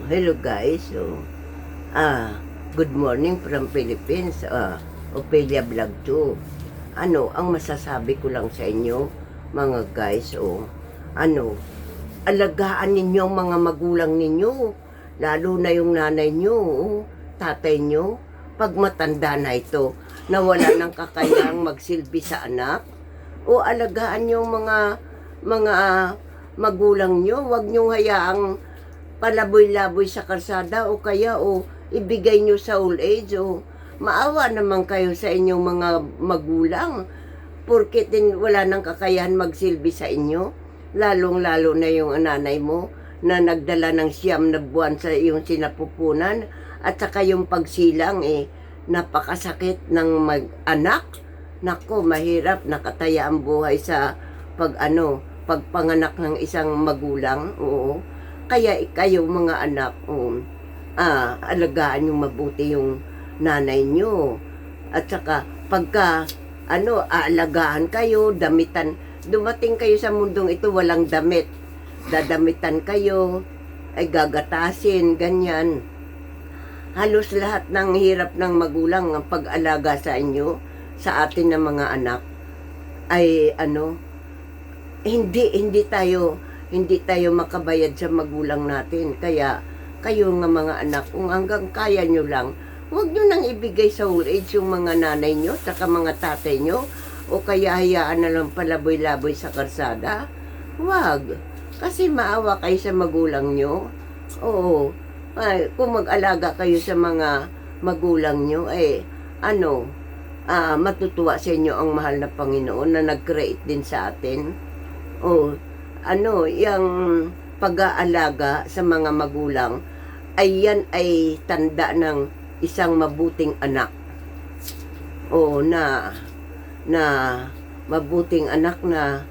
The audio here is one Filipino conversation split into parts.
Hello guys. Good morning from Philippines. Ophelia Vlog 2. Ang masasabi ko lang sa inyo, mga guys, alagaan ninyo ang mga magulang ninyo, lalo na yung nanay nyo, tatay nyo, pag matanda na ito, na wala ng kakayang magsilbi sa anak, o alagaan nyo mga magulang nyo, wag nyo hayaang palaboy-laboy sa kalsada o ibigay nyo sa old age o maawa naman kayo sa inyong mga magulang porket wala nang kakayahan magsilbi sa inyo, lalong-lalo na yung nanay mo na nagdala ng 9 na buwan sa iyong sinapupunan at saka yung pagsilang napakasakit ng mag-anak. Nako, mahirap nakataya ang buhay sa pagpanganak ng isang magulang. Oo. Kaya kayo mga anak, alagaan yung mabuti yung nanay nyo. At saka pagka aalagaan kayo, damitan, dumating kayo sa mundong ito walang damit. Dadamitan kayo, ay gagatasin, ganyan. Halos lahat ng hirap ng magulang ang pag-alaga sa inyo, sa atin na mga anak, ay hindi tayo makabayad sa magulang natin. Kaya kayo nga mga anak, kung hanggang kaya nyo lang, huwag nyo nang ibigay sa old age yung mga nanay nyo, saka mga tatay nyo, o kaya hayaan na lang palaboy-laboy sa kalsada. Huwag, kasi maawa kayo sa magulang nyo. Oo, kung mag-alaga kayo sa mga magulang nyo, matutuwa sa inyo ang mahal na Panginoon na nag-create din sa atin. Yung pag-aalaga sa mga magulang, yan ay tanda ng isang mabuting anak. Na mabuting anak na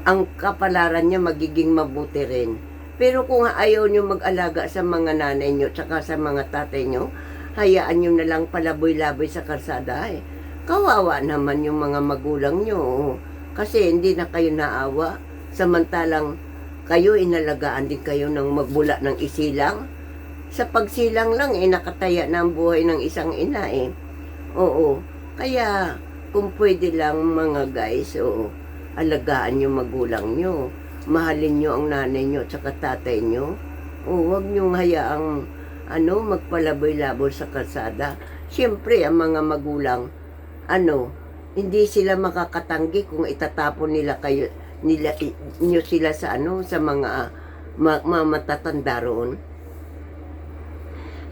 ang kapalaran niya magiging mabuti rin. Pero kung ayaw nyo mag-alaga sa mga nanay nyo tsaka sa mga tatay nyo, hayaan nyo na lang palaboy-laboy sa kalsada. Kawawa naman yung mga magulang nyo. Kasi hindi na kayo naawa. Samantalang kayo inalagaan din kayo ng magbula ng isilang. Sa pagsilang lang nakataya na ang buhay ng isang ina Oo. Kaya kung pwede lang mga guys, alagaan yung magulang nyo. Mahalin nyo ang nanay nyo at saka tatay nyo. Huwag nyo hayaang magpalaboy-laboy sa kalsada. Siyempre ang mga magulang hindi sila makakatanggi kung itatapon nyo sila sa sa mga matatanda roon.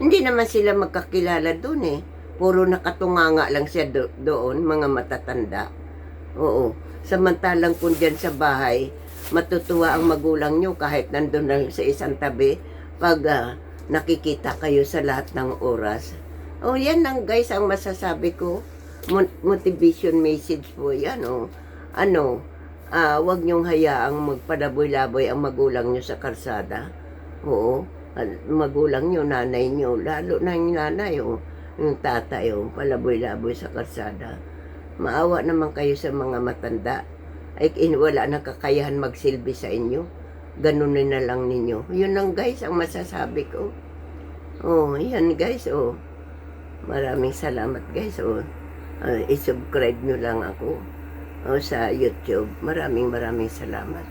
Hindi naman sila magkakilala doon Puro nakatunganga lang siya doon, mga matatanda. Oo. Samantalang kung dyan sa bahay, matutuwa ang magulang nyo kahit nandun lang sa isang tabi pag nakikita kayo sa lahat ng oras. Yan lang guys ang masasabi ko. Motivation message po yan. Wag niyong hayaang magpalaboy-laboy ang magulang niyo sa kalsada. Oo, magulang niyo, nanay niyo, lalo na yung nanay, yung tatay, palaboy-laboy sa kalsada. Maawa naman kayo sa mga matanda. Wala na kakayahan magsilbi sa inyo. Ganunin na lang ninyo. Yun lang guys ang masasabi ko. Yan guys, Maraming salamat guys, i-subscribe nyo lang ako sa YouTube. Maraming salamat.